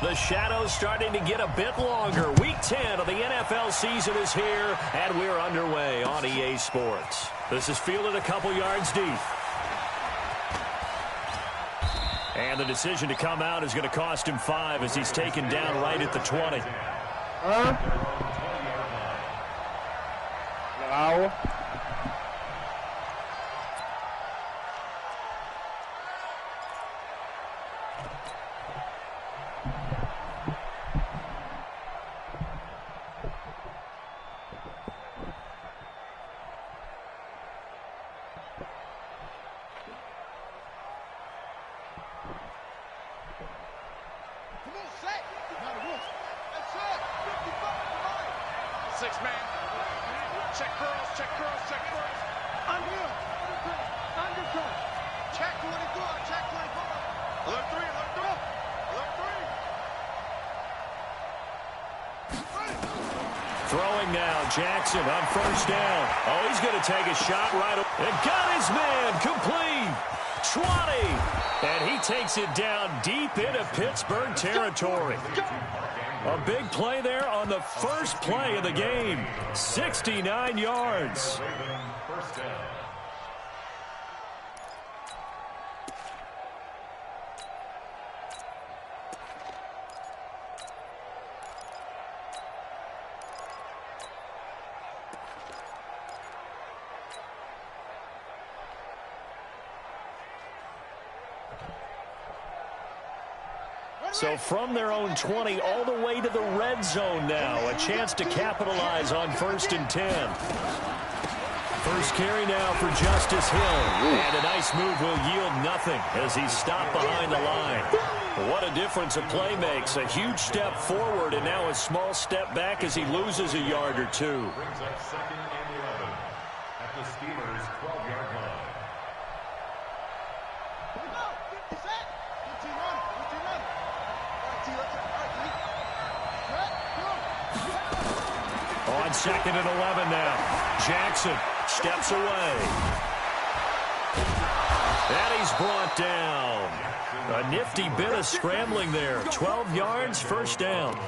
The shadow's starting to get a bit longer. Week 10 of the NFL season is here, and we're underway on EA Sports. This is fielded a couple yards deep. And the decision to come out is going to cost him 5 as he's taken down right at the 20. Wow. Throwing now, Jackson on first down. Oh, he's going to take a shot right up. And got his man complete. 20. And he takes it down deep into Pittsburgh territory. A big play there on the first play of the game. 69 yards. So from their own 20 all the way to the red zone now. A chance to capitalize on 1st and 10. First carry now for Justice Hill. And a nice move will yield nothing as he's stopped behind the line. What a difference a play makes. A huge step forward and now a small step back as he loses a yard or two. Brings up 2nd and 11 at the Steelers' 12-yard line. On 2nd and 11 now. Jackson steps away. And he's brought down. A nifty bit of scrambling there. 12 yards, first down.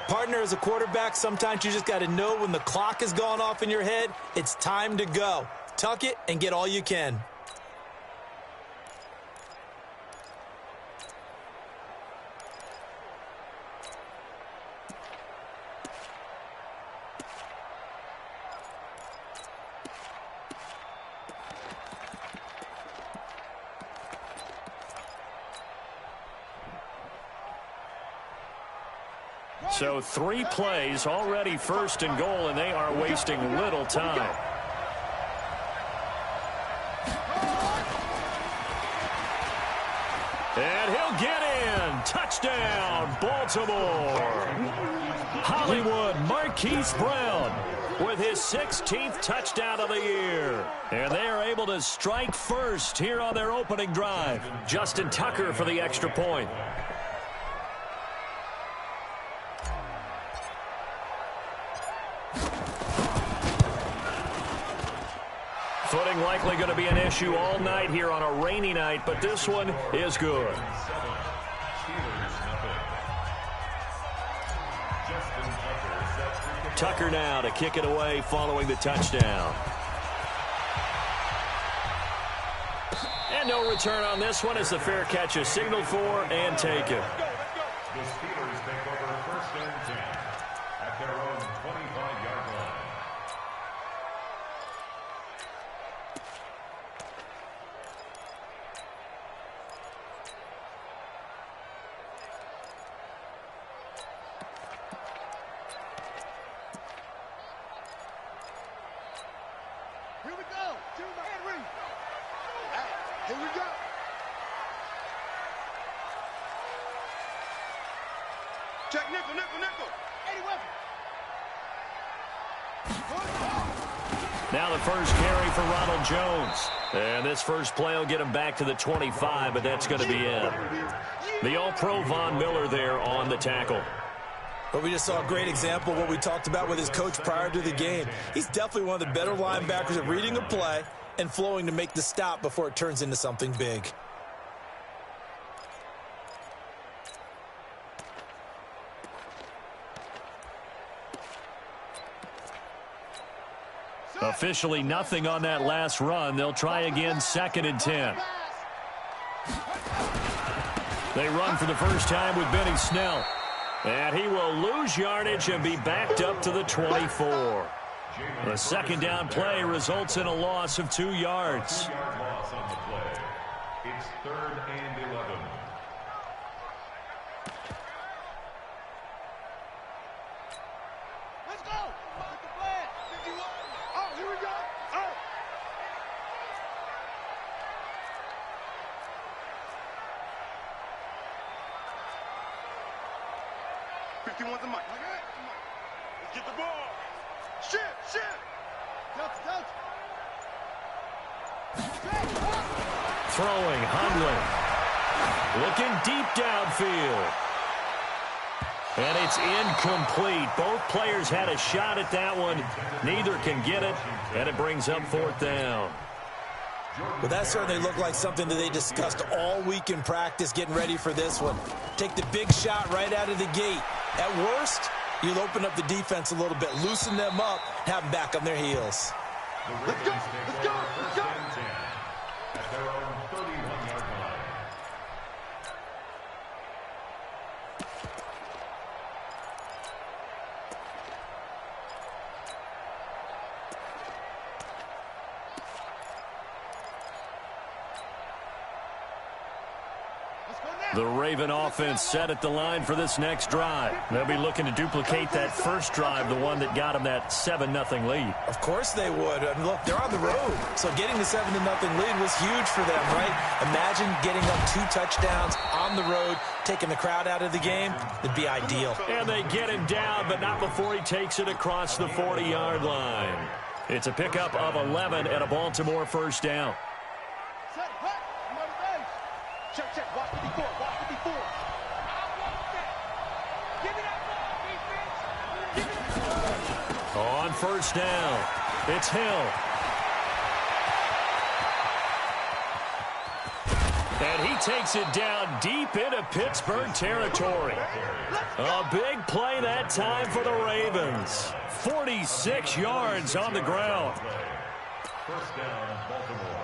Partner, as a quarterback, sometimes you just got to know when the clock has gone off in your head, it's time to go. Tuck it and get all you can. So 3 plays, already 1st and goal, and they are wasting little time. And he'll get in. Touchdown, Baltimore. Hollywood Marquise Brown with his 16th touchdown of the year. And they are able to strike first here on their opening drive. Justin Tucker for the extra point. Footing likely going to be an issue all night here on a rainy night, but this one is good. Tucker now to kick it away following the touchdown. And no return on this one as the fair catch is signaled for and taken. The Steelers take over 1st and 10 at their own 25-yard line. Here we go. Henry. Here we go. Check nickel, nickel, nickel. 80 weapon. Now the first carry for Ronald Jones. And this first play will get him back to the 25, but that's going to be it. The All-Pro Von Miller there on the tackle. But we just saw a great example of what we talked about with his coach prior to the game. He's definitely one of the better linebackers at reading a play and flowing to make the stop before it turns into something big. Officially nothing on that last run. They'll try again, 2nd and 10. They run for the first time with Benny Snell. And he will lose yardage and be backed up to the 24. The second down play results in a loss of 2 yards. 2-yard loss on the play. It's 3rd and 11. Let's go. Mark the flag. 51. Oh, here we go. Oh. 51's the mic. Let's get the ball. Shit. Touch. Throwing, Hundley. Looking deep downfield. And it's incomplete. Both players had a shot at that one. Neither can get it, and it brings up 4th down. Well, that certainly looked like something that they discussed all week in practice getting ready for this one. Take the big shot right out of the gate. At worst, you'll open up the defense a little bit, loosen them up, have them back on their heels. Let's go. First and 10 at their own 31-yard line. The Raven offense set at the line for this next drive. They'll be looking to duplicate that first drive, the one that got them that 7-0 lead. Of course they would. I mean, look, they're on the road. So getting the 7-0 lead was huge for them, right? Imagine getting up 2 touchdowns on the road, taking the crowd out of the game. It'd be ideal. And they get him down, but not before he takes it across the 40-yard line. It's a pickup of 11 and a Baltimore first down. Set, hut. Another base. Check. Watch the before. Give me that ball, defense. Give me that ball. On first down, it's Hill. And he takes it down deep into Pittsburgh territory. A big play that time for the Ravens. 46 yards on the ground. First down, Baltimore.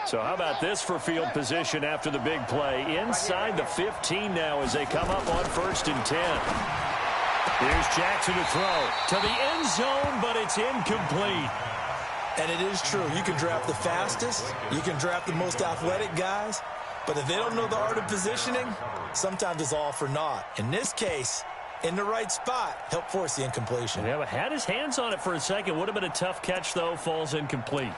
So how about this for field position after the big play? Inside the 15 now as they come up on 1st and 10. Here's Jackson to throw to the end zone, but it's incomplete. And it is true. You can draft the fastest. You can draft the most athletic guys. But if they don't know the art of positioning, sometimes it's all for naught. In this case, in the right spot, help force the incompletion. Yeah, but had his hands on it for a second. Would have been a tough catch, though. Falls incomplete.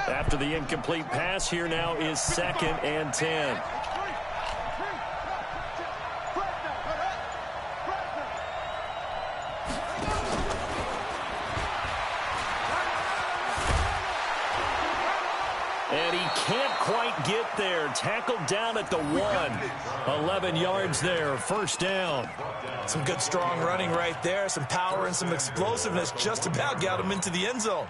After the incomplete pass, here now is 2nd and 10. And he can't quite get there. Tackled down at the 1. 11 yards there, first down. Some good strong running right there. Some power and some explosiveness just about got him into the end zone.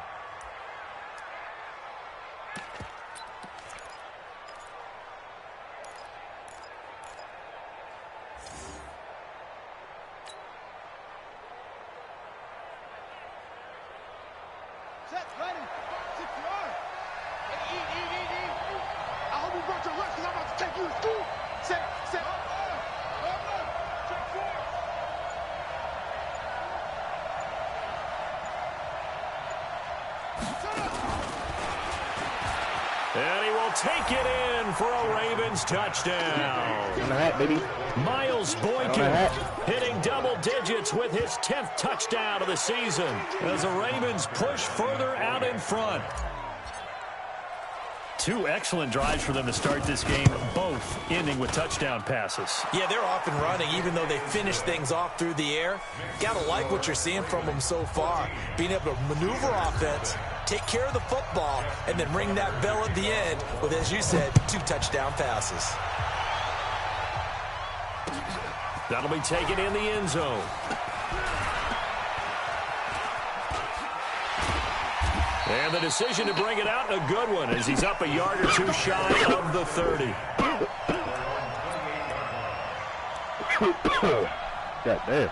And he will take it in for a Ravens touchdown. On the hat, baby. Miles Boykin hitting double digits with his 10th touchdown of the season as the Ravens push further out in front. Two excellent drives for them to start this game, both ending with touchdown passes. Yeah, they're off and running, even though they finish things off through the air. Gotta like what you're seeing from them so far. Being able to maneuver offense, take care of the football, and then ring that bell at the end with, as you said, 2 touchdown passes. That'll be taken in the end zone. And the decision to bring it out, a good one, as he's up a yard or two shy of the 30. God damn.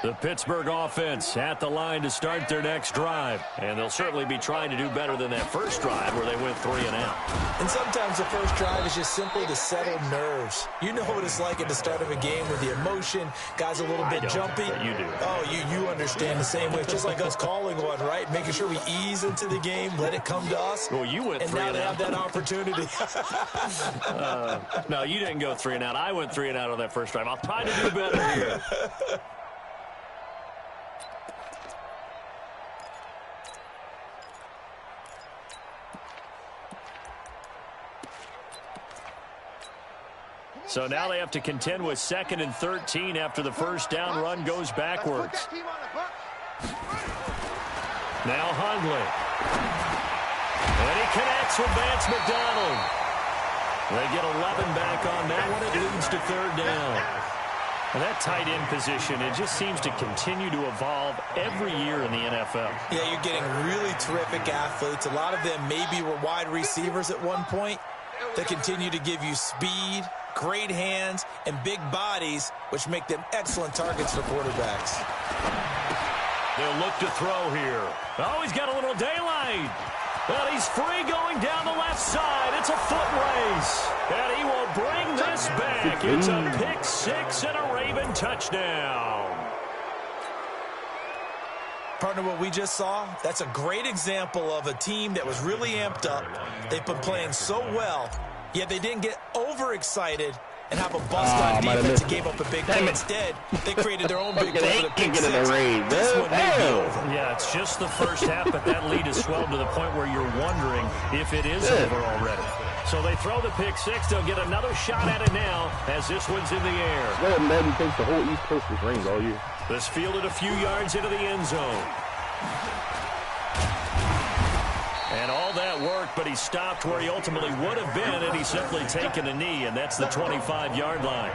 The Pittsburgh offense at the line to start their next drive. And they'll certainly be trying to do better than that first drive where they went 3 and out. And sometimes the first drive is just simply to settle nerves. You know what it's like at the start of a game with the emotion. Guys a little bit jumpy. But you do. Oh, you understand the same way. It's just like us calling one, right? Making sure we ease into the game, let it come to us. Well, you went 3 and and now out. they have that opportunity. No, you didn't go 3 and out. I went 3 and out on that first drive. I'll try to do better here. So now they have to contend with 2nd and 13 after the first down run goes backwards. Now Hundley. And he connects with Vance McDonald. They get 11 back on that one. It leads to 3rd down. And that tight end position, it just seems to continue to evolve every year in the NFL. Yeah, you're getting really terrific athletes. A lot of them maybe were wide receivers at one point. They continue to give you speed, great hands, and big bodies, which make them excellent targets for quarterbacks. They'll look to throw here. Oh, he's got a little daylight. But he's free going down the left side. It's a foot race. And he will bring this back. It's a pick 6 and a Raven touchdown. Partner, what we just saw, that's a great example of a team that was really amped up. They've been playing so well, yet they didn't get overexcited and have a bust on defense and gave up a big play. Instead, they created their own big play for the pick 6. This one may be over. Yeah, it's just the first half, but that lead has swelled to the point where you're wondering if it is over already. So they throw the pick 6. They'll get another shot at it now as this one's in the air. Well, Madden takes the whole East Coast with rings all year. This fielded a few yards into the end zone. And all that worked, but he stopped where he ultimately would have been had he simply taken a knee, and that's the 25-yard line.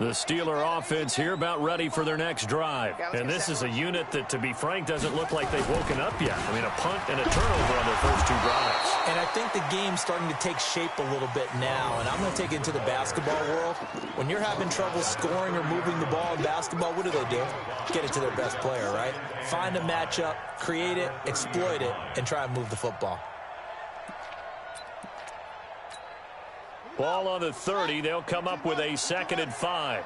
The Steeler offense here about ready for their next drive. And this is a unit that, to be frank, doesn't look like they've woken up yet. I mean, a punt and a turnover on their first 2 drives. And I think the game's starting to take shape a little bit now. And I'm going to take it into the basketball world. When you're having trouble scoring or moving the ball in basketball, what do? Get it to their best player, right? Find a matchup, create it, exploit it, and try and move the football. Ball on the 30. They'll come up with a 2nd and 5.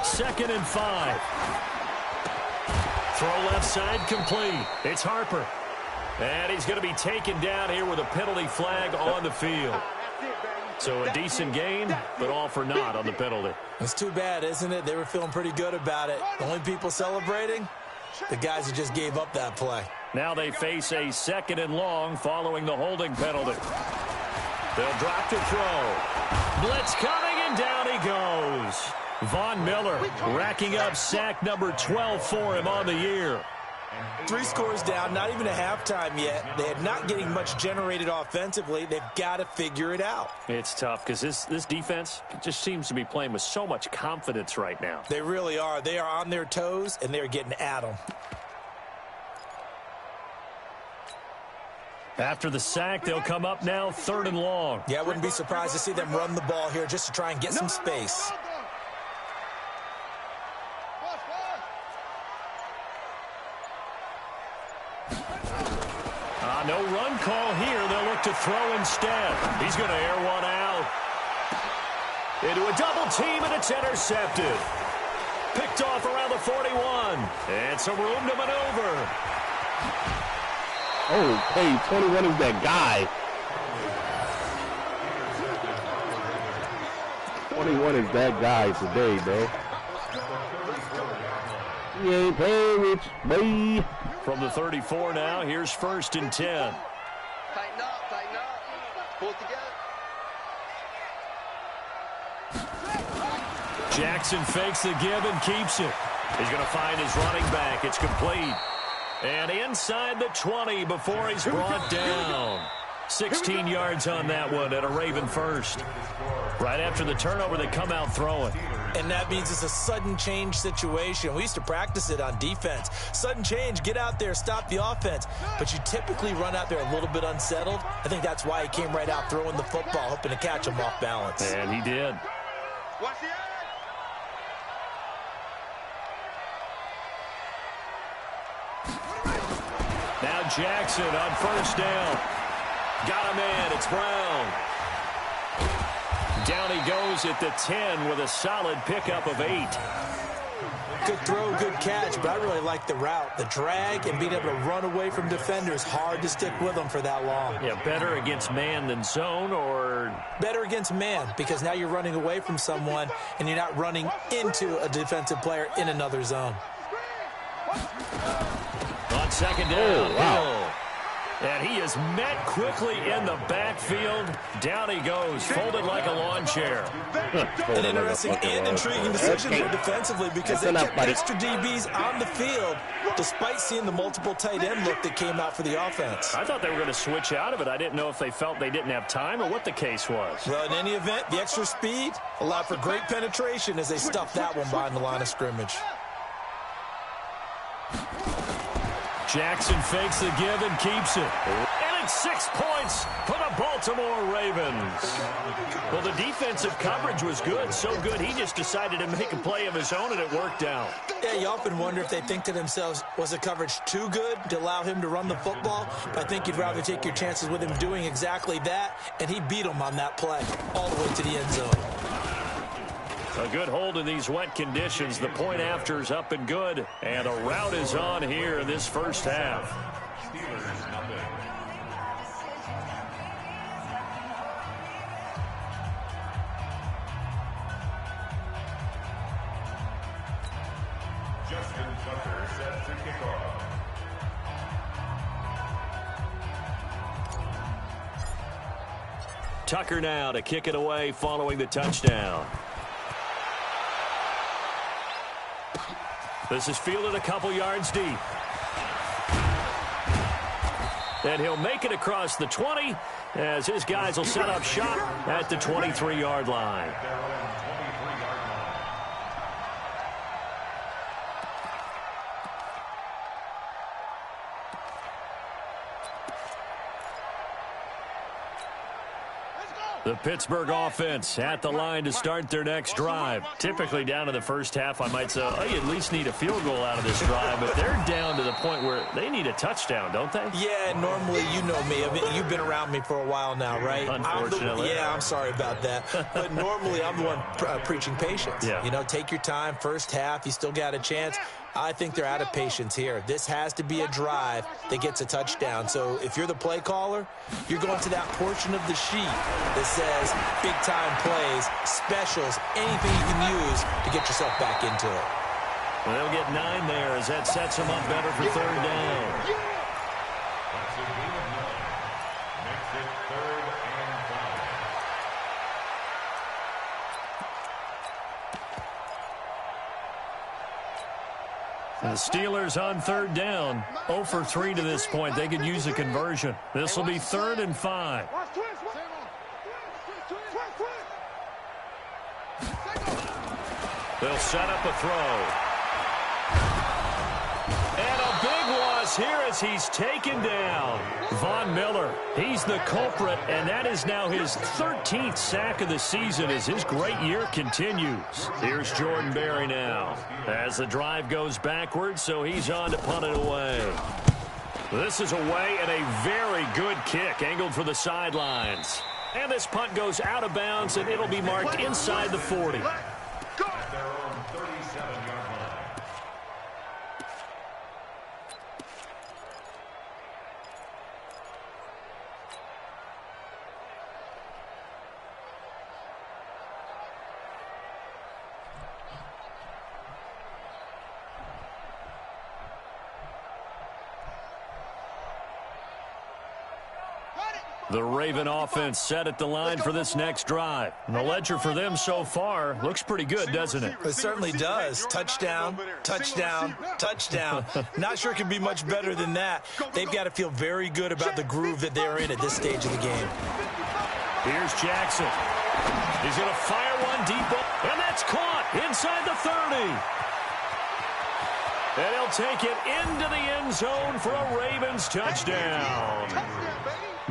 Second and 5. Throw left side complete. It's Harper. And he's going to be taken down here with a penalty flag on the field. So a decent gain, but all for naught on the penalty. It's too bad, isn't it? They were feeling pretty good about it. The only people celebrating? The guys who just gave up that play. Now they face a 2nd and long following the holding penalty. They'll drop to throw. Blitz coming, and down he goes. Von Miller racking up sack number 12 for him on the year. 3 scores down, not even a halftime yet. They're not getting much generated offensively. They've got to figure it out. It's tough because this defense just seems to be playing with so much confidence right now. They really are. They are on their toes, and they're getting at them. After the sack, they'll come up now 3rd and long. Yeah, I wouldn't be surprised to see them run the ball here just to try and get some space. No run call here. They'll look to throw instead. He's going to air one out. Into a double team, and it's intercepted. Picked off around the 41. And some room to maneuver. Oh, hey, 21 is that guy. 21 is that guy today, bro. He ain't playing with me. From the 34 now, here's 1st and 10. Tighten up, tighten up. Pull it together. Jackson fakes the give and keeps it. He's going to find his running back. It's complete. And inside the 20 before he's brought down. 16 yards on that one at a Raven first. Right after the turnover, they come out throwing. And that means it's a sudden change situation. We used to practice it on defense. Sudden change, get out there, stop the offense. But you typically run out there a little bit unsettled. I think that's why he came right out throwing the football, hoping to catch him off balance. And he did. Watch the eye. Now Jackson on 1st down. Got a man. It's Brown. Down he goes at the 10 with a solid pickup of 8. Good throw, good catch, but I really like the route. The drag and being able to run away from defenders, hard to stick with them for that long. Yeah, better against man than zone, or? Better against man, because now you're running away from someone and you're not running into a defensive player in another zone. On 2nd down, Hill. And he is met quickly in the backfield. Down he goes, folded like a lawn chair. An interesting and intriguing decision for defensively, because they kept extra DBs on the field despite seeing the multiple tight end look that came out for the offense. I thought they were going to switch out of it. I didn't know if they felt they didn't have time or what the case was. Well, in any event, the extra speed allowed for great penetration as they stuffed that one behind the line of scrimmage. Jackson fakes the give and keeps it. And it's 6 points for the Baltimore Ravens. Well, the defensive coverage was good, so good he just decided to make a play of his own, and it worked out. Yeah, you often wonder if they think to themselves, was the coverage too good to allow him to run the football? But I think you'd rather take your chances with him doing exactly that, and he beat him on that play all the way to the end zone. A good hold in these wet conditions. The point after is up and good. And a rout is on here in this first half. Steelers nothing. Justin Tucker set to kick off. Tucker now to kick it away following the touchdown. This is fielded a couple yards deep. And he'll make it across the 20 as his guys will set up shop at the 23-yard line. The Pittsburgh offense at the line to start their next drive. Typically down to the first half, I might say, oh, you at least need a field goal out of this drive, but they're down to the point where they need a touchdown, don't they? Yeah, normally, you know me. I mean, you've been around me for a while now, right? Unfortunately. I'm sorry about that. But normally, I'm the one preaching patience. Yeah. You know, take your time. First half, you still got a chance. I think they're out of patience here. This has to be a drive that gets a touchdown. So if you're the play caller, you're going to that portion of the sheet that says big-time plays, specials, anything you can use to get yourself back into it. Well, they'll get 9 there as that sets them up better for 3rd down. That's a gain of 9. Makes it 3rd and 5. The Steelers on 3rd down. 0 for 3 to this point. They could use a conversion. This will be 3rd and 5. They'll set up a throw. And a big loss here as he's taken down. Von Miller, he's the culprit, and that is now his 13th sack of the season as his great year continues. Here's Jordan Berry now as the drive goes backwards, so he's on to punt it away. This is away and a very good kick angled for the sidelines. And this punt goes out of bounds, and it'll be marked inside the 40. At their own 37-yard line. The Raven offense set at the line for this next drive. And the ledger for them so far looks pretty good, doesn't it? It certainly does. Touchdown, touchdown, touchdown. Not sure it can be much better than that. They've got to feel very good about the groove that they're in at this stage of the game. Here's Jackson. He's going to fire one deep, and that's caught inside the 30. And he'll take it into the end zone for a Ravens touchdown.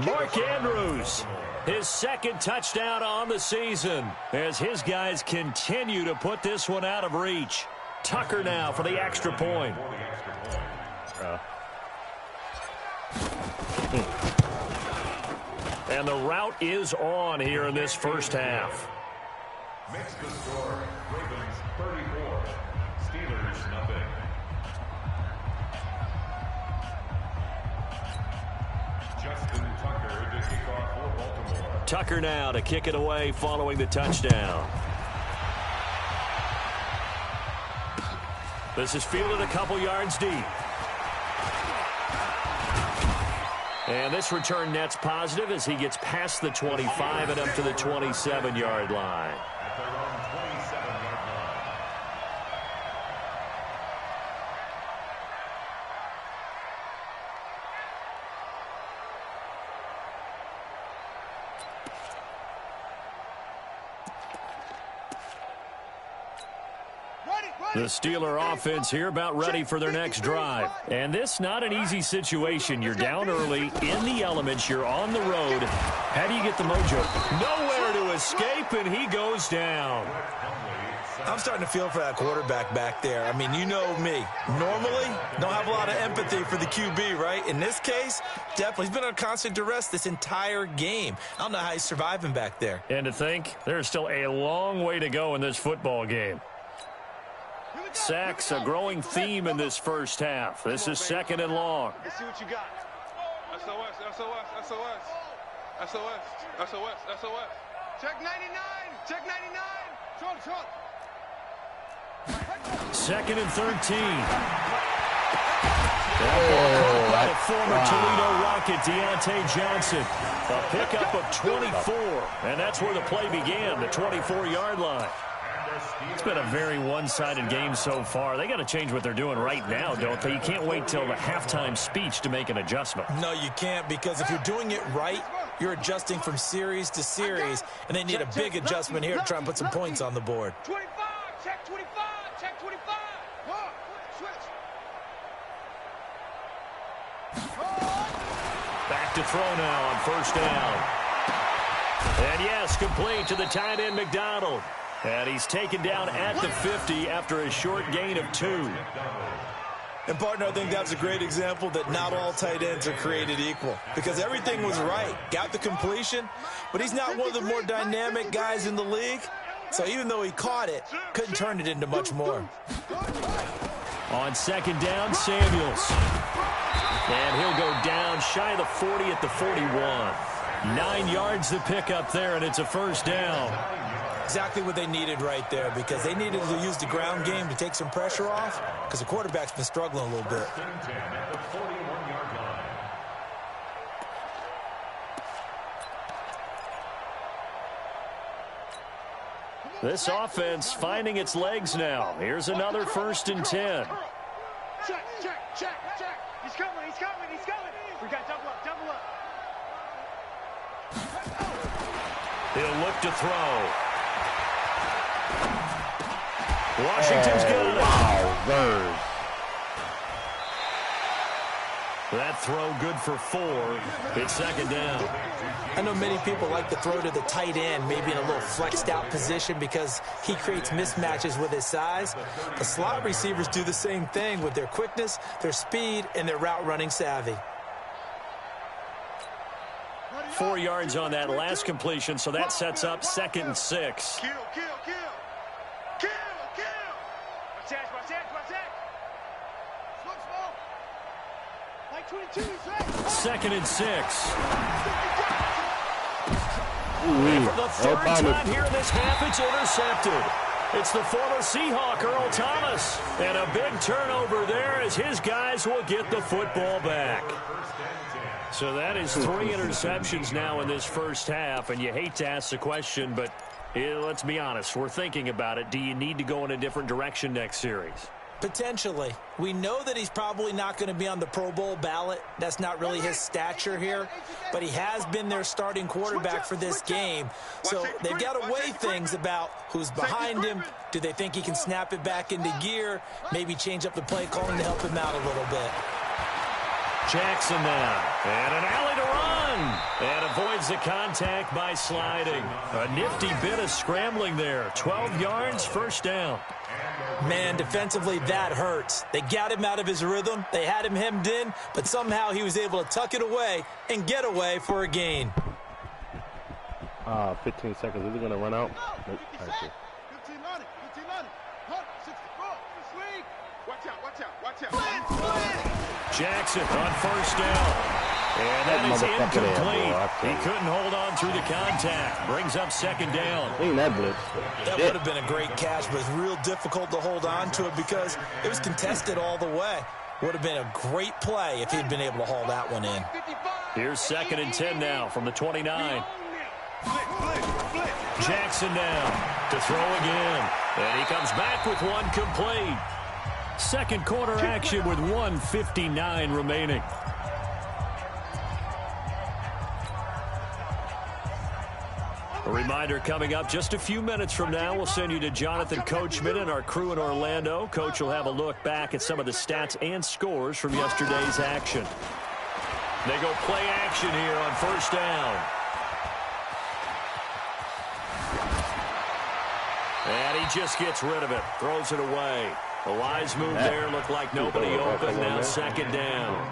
Mark Andrews, his second touchdown on the season, as his guys continue to put this one out of reach. Tucker now for the extra point. And the route is on here in this first half. Makes the score. Ravens 34. Steelers nothing. Justin Tucker to kick off for Baltimore. Tucker now to kick it away following the touchdown. This is fielded a couple yards deep. And this return net's positive as he gets past the 25 and up to the 27-yard line. At their own 27-yard line. The Steeler offense here about ready for their next drive. And this not an easy situation. You're down early, in the elements, you're on the road. How do you get the mojo? Nowhere to escape, and he goes down. I'm starting to feel for that quarterback back there. I mean, you know me. Normally, don't have a lot of empathy for the QB, right? In this case, definitely. He's been on constant duress this entire game. I don't know how he's surviving back there. And to think, there's still a long way to go in this football game. Sacks, a growing theme in this first half. This is second and long. Let's see what you got. SOS, SOS, SOS. SOS, SOS, SOS. Check 99. Check 99. Truck. Second and 13. By the former Toledo Rocket, Deontay Johnson. A pickup of 24. And that's where the play began, the 24-yard line. It's been a very one-sided game so far. They got to change what they're doing right now, don't they? You can't wait till the halftime speech to make an adjustment. No, you can't, because if you're doing it right, you're adjusting from series to series, and they need a big adjustment here to try and put some points on the board. 25. Check 25. Check 25. Switch. Back to throw now on first down. And yes, complete to the tight end McDonald. And he's taken down at the 50 after a short gain of 2. And, partner, I think that's a great example that not all tight ends are created equal, because everything was right. Got the completion, but he's not one of the more dynamic guys in the league. So even though he caught it, couldn't turn it into much more. On second down, Samuels. And he'll go down shy of the 40 at the 41. 9 yards to pick up there, and it's a first down. Exactly what they needed right there, because they needed to use the ground game to take some pressure off, because the quarterback's been struggling a little bit. At the 41-yard line. This offense finding its legs now. Here's another first and 10. Check. He's coming. We got double up. He'll look to throw. Washington's got it. Wow, Bird. That throw good for 4. It's second down. I know many people like to throw to the tight end, maybe in a little flexed out position because he creates mismatches with his size. The slot receivers do the same thing with their quickness, their speed, and their route running savvy. 4 yards on that last completion, so that sets up 2nd and 6. Kill, kill, kill. Kill, kill. Watch out, watch out, watch out. Like 22, he's right. 2nd and 6. Ooh, For the third time here in this half, it's intercepted. It's the former Seahawk, Earl Thomas. And a big turnover there as his guys will get the football back. So that is 3 interceptions now in this first half. And you hate to ask the question, but let's be honest. We're thinking about it. Do you need to go in a different direction next series? Potentially. We know that he's probably not going to be on the Pro Bowl ballot. That's not really his stature here. But he has been their starting quarterback for this game. So they've got to weigh things about who's behind him. Do they think he can snap it back into gear? Maybe change up the play calling to help him out a little bit. Jackson now. And an alley to run. And avoids the contact by sliding. A nifty bit of scrambling there. 12 yards, first down. Man, defensively, that hurts. They got him out of his rhythm. They had him hemmed in, but somehow he was able to tuck it away and get away for a gain. 15 seconds. Is he going to run out? Nope. 15 on it. 15 on it. 64. Swing. Watch out, watch out, watch out. Jackson on first down. And that is incomplete. He couldn't hold on through the contact. Brings up second down. Ain't that blitz? That would have been a great catch, but it's real difficult to hold on to it because it was contested all the way. Would have been a great play if he'd been able to haul that one in. Here's 2nd and 10 now from the 29. Jackson now to throw again. And he comes back with one complete. Second quarter action with 1:59 remaining. A reminder coming up just a few minutes from now, we'll send you to Jonathan Coachman and our crew in Orlando. Coach will have a look back at some of the stats and scores from yesterday's action. They go play action here on first down. And he just gets rid of it, throws it away. A wise move there, looked like nobody open, now second down.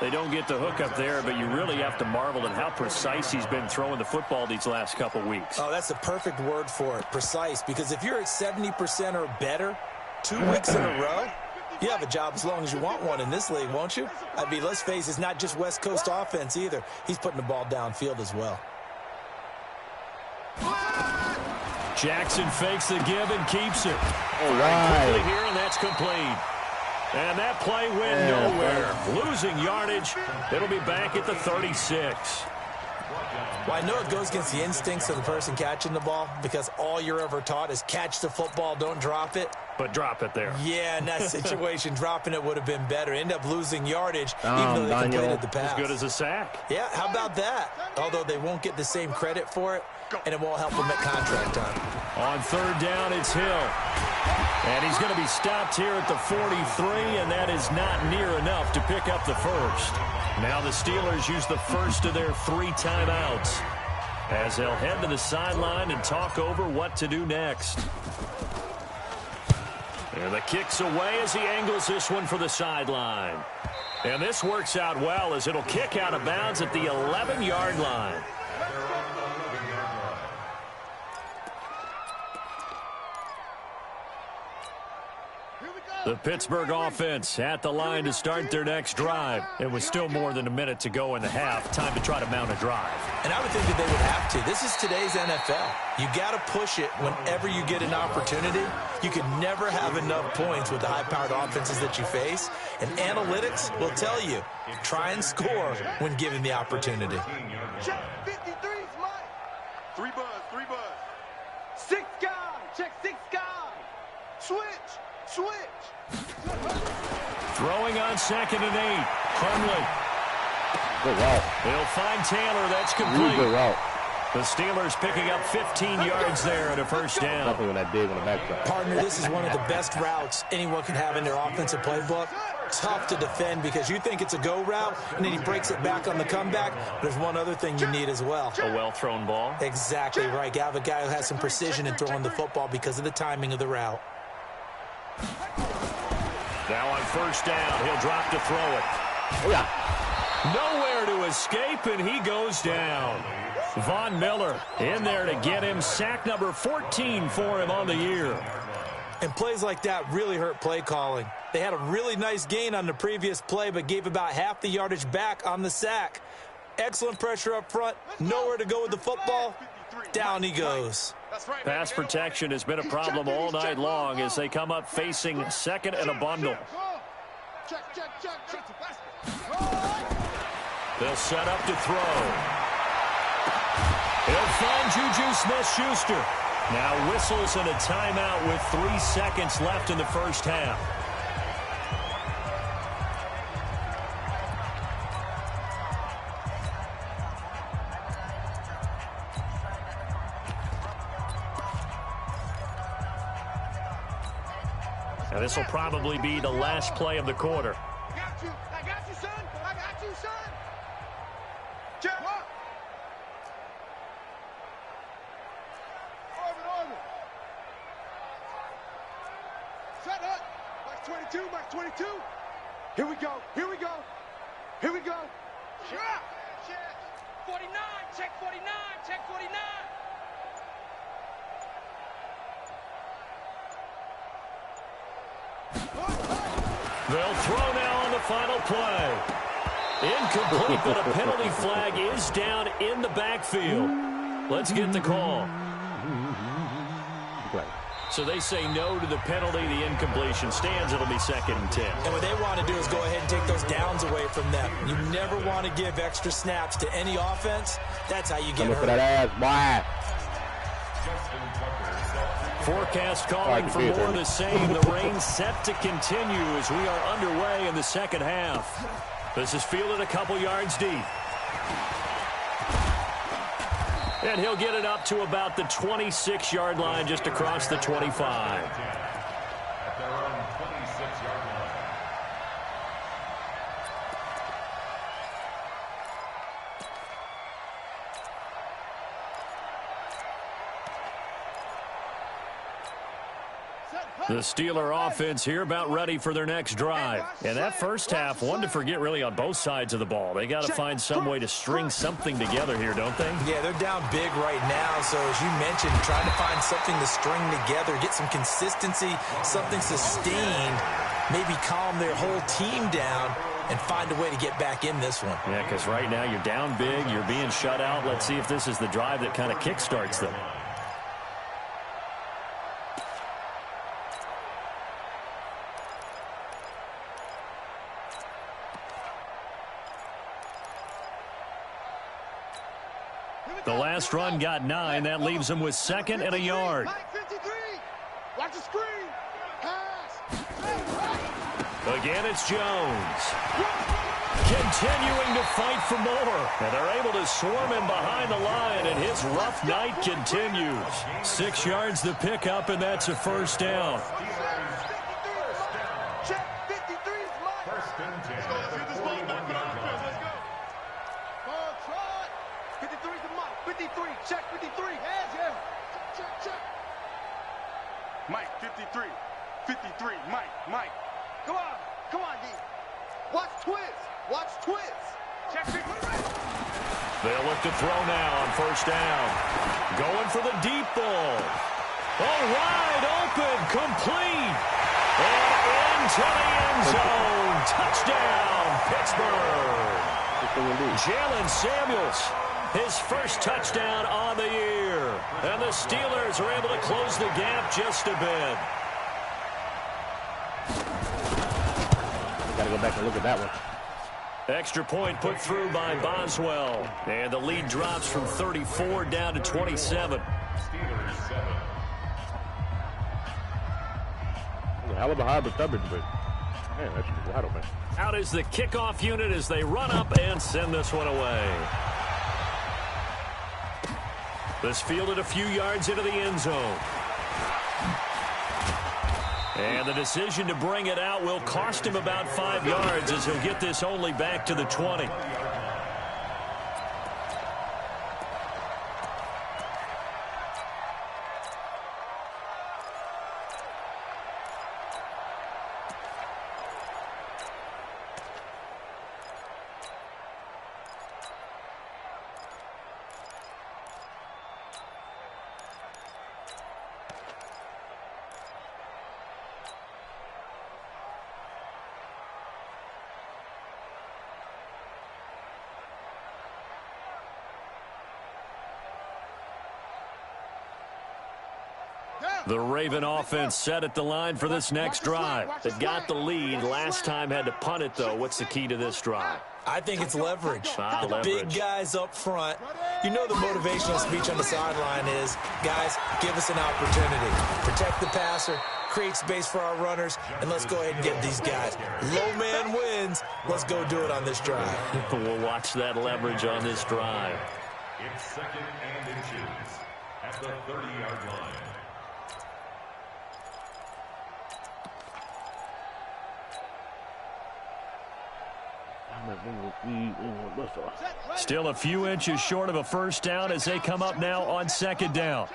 They don't get the hook up there, but you really have to marvel at how precise he's been throwing the football these last couple weeks. Oh, that's the perfect word for it, precise. Because if you're at 70% or better 2 weeks in a row, you have a job as long as you want one in this league, won't you? I mean, let's face it, it's not just West Coast offense either. He's putting the ball downfield as well. Jackson fakes the give and keeps it. All right. Quickly here, and that's complete. And that play went nowhere. Losing yardage. It'll be back at the 36. Well, I know it goes against the instincts of the person catching the ball because all you're ever taught is catch the football, don't drop it. But drop it there. Yeah, in that situation, dropping it would have been better. End up losing yardage, even though they completed the pass. As good as a sack. Yeah, how about that? Although they won't get the same credit for it, and it won't help them at contract time. On third down, it's Hill. And he's going to be stopped here at the 43, and that is not near enough to pick up the first. Now the Steelers use the first of their 3 timeouts as they'll head to the sideline and talk over what to do next. And the kick's away as he angles this one for the sideline. And this works out well as it'll kick out of bounds at the 11-yard line. The Pittsburgh offense at the line to start their next drive. It was still more than a minute to go in the half. Time to try to mount a drive. And I would think that they would have to. This is today's NFL. You got to push it whenever you get an opportunity. You can never have enough points with the high-powered offenses that you face. And analytics will tell you, try and score when given the opportunity. Check 53 is mine. 3 buzz, 3 buzz. 6 guy. Check 6 guy. Switch. Throwing on 2nd and 8. Hundley. Good route. They'll find Taylor. That's complete. Good route. The Steelers picking up 15 yards there at a first down. Nothing when I did on the backside. Partner, this is one of the best routes anyone can have in their offensive playbook. tough to defend because you think it's a go route, and then he breaks it back on the comeback. There's one other thing you need as well. A well-thrown ball. Exactly right. You have a guy who has some precision in throwing the football because of the timing of the route. Now on first down, he'll drop to throw it. Oh, yeah. Nowhere to escape, and he goes down. Von Miller in there to get him. Sack number 14 for him on the year. And plays like that really hurt play calling. They had a really nice gain on the previous play, but gave about half the yardage back on the sack. Excellent pressure up front. Nowhere to go with the football. Down he goes. Pass protection has been a problem all night long as they come up facing second and a bundle. They'll set up to throw. He'll find Juju Smith-Schuster. Now whistles and a timeout with 3 seconds left in the first half. Now this will probably be the last play of the quarter. I got you, son. I got you, son. Check. Orbit. Set up. Max 22. Here we go. Here we go. Shot. 49, check 49. They'll throw now on the final play. Incomplete, but a penalty flag is down in the backfield. Let's get the call. So they say no to the penalty. The incompletion stands. It'll be 2nd and 10. And what they want to do is go ahead and take those downs away from them. You never want to give extra snaps to any offense. That's how you get hurt. For that ass, boy. Forecast calling for more of the same. The rain set to continue as we are underway in the second half. This is fielded a couple yards deep. And he'll get it up to about the 26-yard line, just across the 25. At their own 26-yard line. The Steeler offense here about ready for their next drive. And that first half, one to forget really on both sides of the ball. They got to find some way to string something together here, don't they? Yeah, they're down big right now. So as you mentioned, trying to find something to string together, get some consistency, something sustained, maybe calm their whole team down and find a way to get back in this one. Yeah, because right now you're down big, you're being shut out. Let's see if this is the drive that kind of kickstarts them. The last run got 9. That leaves them with 2nd and a yard. Watch the screen. Pass. Again, it's Jones. Continuing to fight for more. And they're able to swarm him behind the line, and his rough night continues. 6 yards the pickup, and that's a first down. Check 53 is mine. First and 10. At the 41-yard line. 53 is mine. 53. Check 53. Hands here. Check. Mike, 53. 53. Mike. Come on, D. Watch twist. Check 53. They'll look to throw now on first down. Going for the deep ball. Oh, wide open, complete. And into the end zone. Touchdown, Pittsburgh. Jalen Samuels, his first touchdown on the year. And the Steelers are able to close the gap just a bit. Got to go back and look at that one. Extra point put through by Boswell. And the lead drops from 34 down to 27. Steelers 7. A hell of a hybrid coverage, but man, that should be wide open. Out is the kickoff unit as they run up and send this one away. This fielded a few yards into the end zone. And the decision to bring it out will cost him about 5 yards as he'll get this only back to the 20. The Raven offense set at the line for this next drive. They got the lead. Last time had to punt it, though. What's the key to this drive? I think it's leverage. The leverage. Big guys up front. You know the motivational speech on the sideline is, guys, give us an opportunity. Protect the passer, create space for our runners, and let's go ahead and get these guys. Low man wins. Let's go do it on this drive. We'll watch that leverage on this drive. It's 2nd and inches at the 30-yard line. Still a few inches short of a first down as they come up now on 2nd down.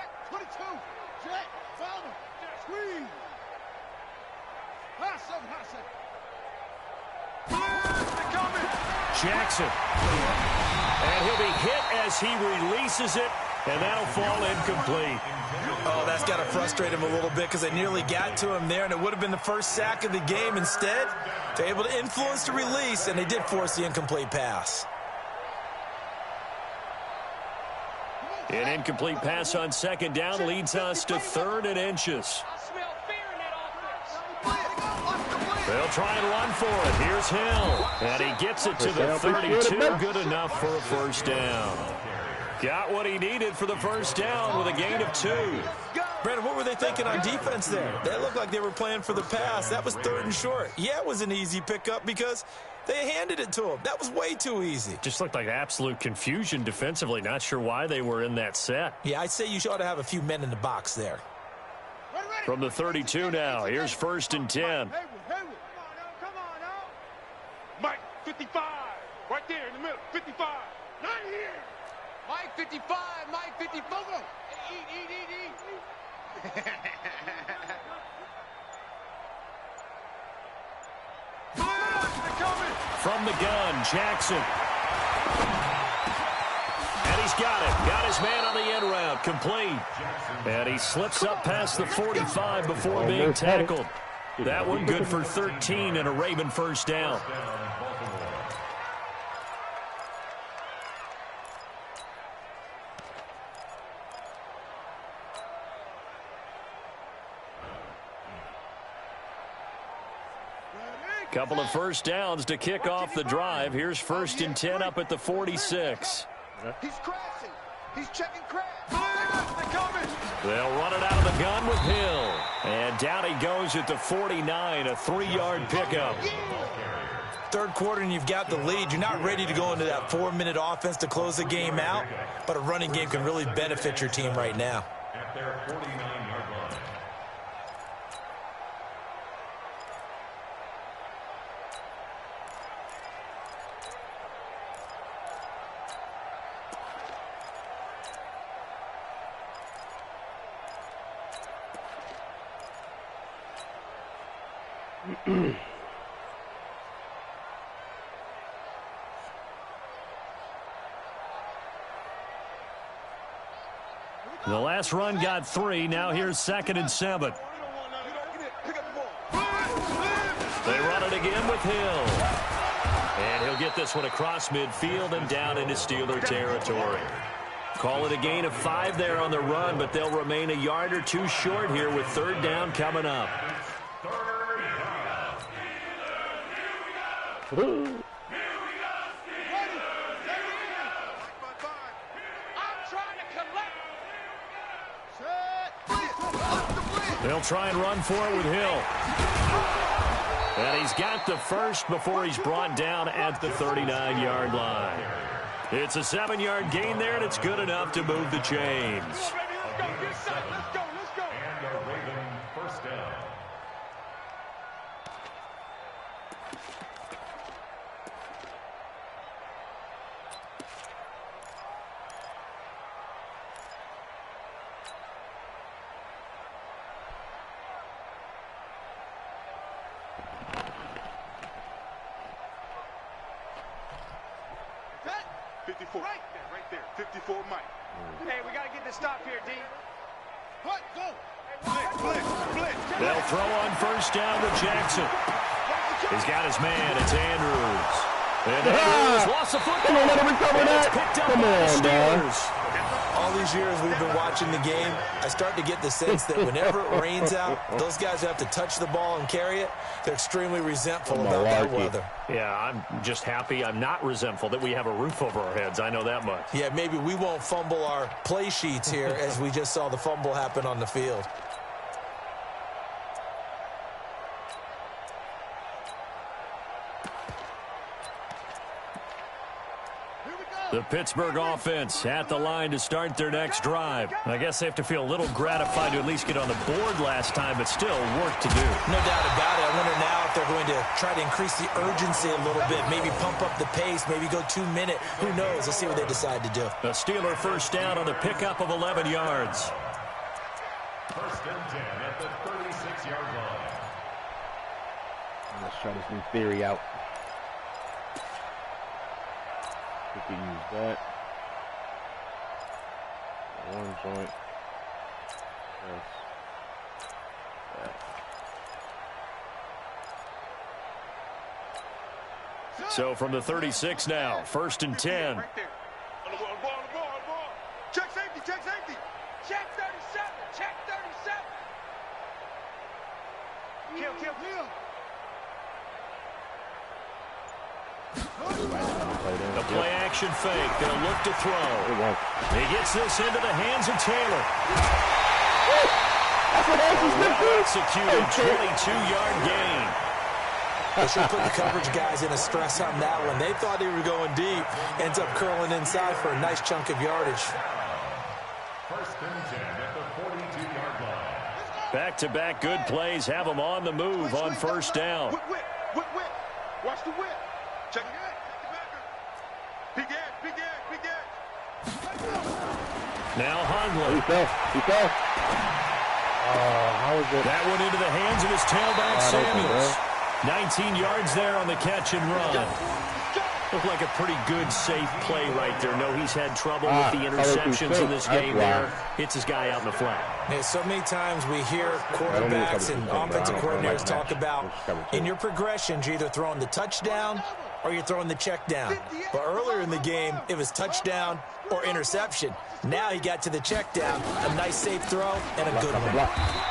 Jackson. And he'll be hit as he releases it, and that'll fall incomplete. Oh, that's got to frustrate him a little bit because they nearly got to him there, and it would have been the first sack of the game. Instead, they're able to influence the release, and they did force the incomplete pass. An incomplete pass on 2nd down leads us to 3rd and inches. They'll try and run for it. Here's Hill. And he gets it to the 32. Good enough for a first down. Got what he needed for the first down with a gain of 2. Brandon, what were they thinking on defense there? They looked like they were playing for the pass. That was 3rd and short. Yeah, it was an easy pickup because they handed it to him. That was way too easy. Just looked like absolute confusion defensively. Not sure why they were in that set. Yeah, I'd say you ought to have a few men in the box there. From the 32 now, here's 1st and 10. Mike, 55. Right there in the middle, 55. Not here. Mike 55, Mike 55. Eat. From the gun, Jackson. And he's got it. Got his man on the end route. Complete. And he slips up past the 45 before being tackled. That one good for 13 and a Raven first down. Couple of first downs to kick off the drive. Here's 1st and 10 up at the 46. He's crashing. He's checking crash. They'll run it out of the gun with Hill. And down he goes at the 49, a 3-yard pickup. 3rd quarter and you've got the lead. You're not ready to go into that 4-minute offense to close the game out, but a running game can really benefit your team right now. At their 49-yard line. The last run got 3. Now here's 2nd and 7. They run it again with Hill. And he'll get this one across midfield and down into Steeler territory. Call it a gain of 5 there on the run, but they'll remain a yard or 2 short here with 3rd down coming up. They'll try and run for it with Hill. And he's got the first before he's brought down at the 39-yard line. It's a 7-yard gain there, and it's good enough to move the chains. 54. Right there. 54 Mike. Hey, we got to get this stop here, D. What? Go. Blitz. They'll throw on first down to Jackson. He's got his man. It's Andrews. And Andrews lost the football. Let him recover that. It's picked up Come by the on, Steelers. All these years we've been watching the game, I start to get the sense that whenever it rains out, those guys who have to touch the ball and carry it, they're extremely resentful about that weather. Yeah, I'm just happy I'm not resentful that we have a roof over our heads. I know that much. Yeah, maybe we won't fumble our play sheets here as we just saw the fumble happen on the field. The Pittsburgh offense at the line to start their next drive. I guess they have to feel a little gratified to at least get on the board last time, but still work to do. No doubt about it. I wonder now if they're going to try to increase the urgency a little bit, maybe pump up the pace, maybe go 2 minute. Who knows? Let's see what they decide to do. A Steeler first down on the pickup of 11 yards. First and 10 at the 36-yard line. Let's try this new theory out. We can use that. One joint. Yes. That. So from the 36 now, first and 10. Right there. On the ball. Check safety. Check 37. Check 37. Kill. The play-action fake. They'll look to throw. He gets this into the hands of Taylor. Well-executed 22-yard gain. They should put the coverage guys in a stress on that one. They thought they were going deep. Ends up curling inside for a nice chunk of yardage. First and 10 at the 42-yard line. Back-to-back good plays have them on the move on first down. Whip. Watch the whip. Check it. Big edge. Now Hundley. He fell. How is it? That one into the hands of his tailback, Samuels. 19 yards there on the catch and run. Looked like a pretty good, safe play right there. No, he's had trouble with the interceptions in this game there. Hits his guy out in the flat. Hey, so many times we hear quarterbacks and offensive coordinators talk about in your progressions, you're either throwing the touchdown or you're throwing the check down. But earlier in the game, it was touchdown or interception. Now he got to the check down, a nice safe throw, and a good one.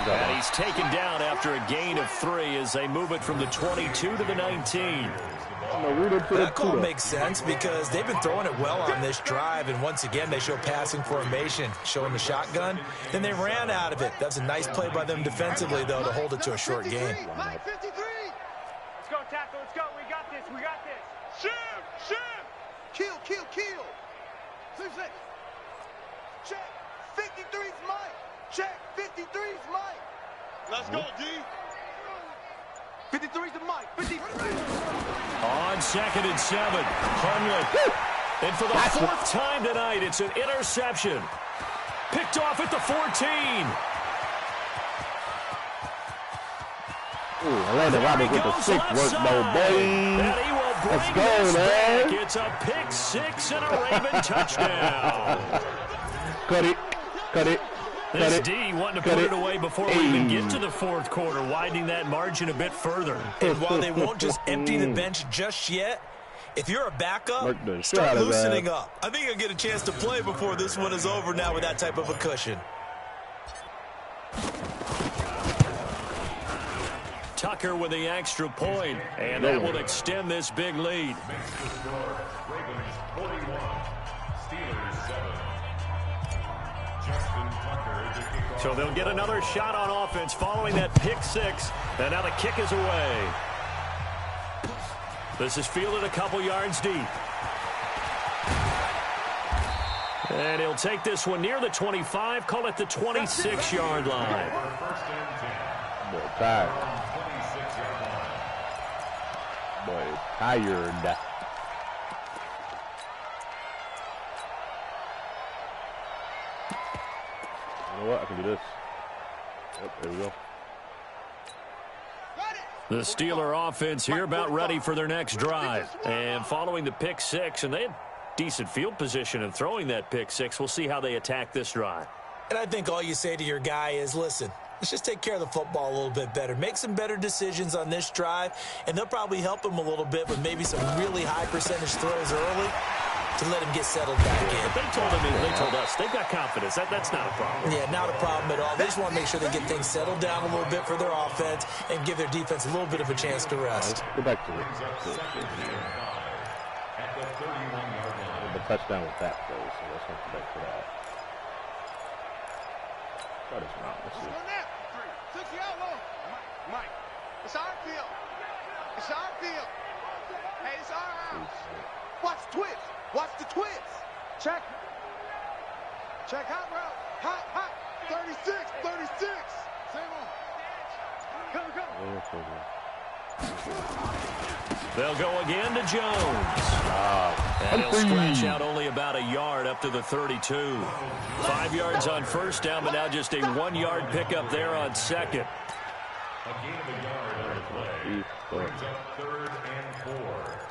And he's taken down after a gain of 3 as they move it from the 22 to the 19. That call makes sense because they've been throwing it well on this drive, and once again they show passing formation, showing the shotgun. Then they ran out of it. That's a nice play by them defensively, though, to hold it to a short game. Mike 53. Let's go, tackle. Let's go. We got this. Shim. Kill. 6. Check. 53's Mike. Check. 53's Mike. Let's go, D. 53's the Mike. 53. On second and 7, Hundley. And for the fourth time tonight, it's an interception. Picked off at the 14. Atlanta Roberts with the 6 work, no boy. And he will bring this back. It's a pick 6 and a Raven touchdown. Cut it. This D wanting to put it away before we even get to the fourth quarter, widening that margin a bit further. And while they won't just empty the bench just yet, if you're a backup, start loosening up. I think you'll get a chance to play before this one is over now with that type of a cushion. Tucker with the extra point, and that will extend this big lead. Makes the score Ravens 41, Steelers 7. Justin Tucker to kick off. So they'll get another shot on offense following that pick 6, and now the kick is away. This is fielded a couple yards deep. And he'll take this one near the 25, call it the 26-yard line. First and 10. Boy, tired. 26-yard line. Boy, tired. You know what? I can do this. Yep, there we go. The Steeler offense here about ready for their next drive. And following the pick 6, and they had decent field position and throwing that pick six. We'll see how they attack this drive. And I think all you say to your guy is, listen, let's just take care of the football a little bit better. Make some better decisions on this drive, and they'll probably help him a little bit with maybe some really high percentage throws early to let him get settled back in. But they told us they've got confidence. That's not a problem. Yeah, not a problem at all. They just want to make sure they get things settled down a little bit for their offense and give their defense a little bit of a chance to rest. Go back to it. The touchdown with that, though, so let's not go back to that. That is not. Let's see. Mike, it's our field. It's our field. Hey, it's our house. Watch the twist. Watch the twist. Check. Check hot route. Hot. 36. Same on. Come. They'll go again to Jones. And he'll scratch out only about a yard up to the 32. 5 yards on first down, but now just a 1 yard pickup there on second. A gain of a yard on the play. Brings up 3rd and 4.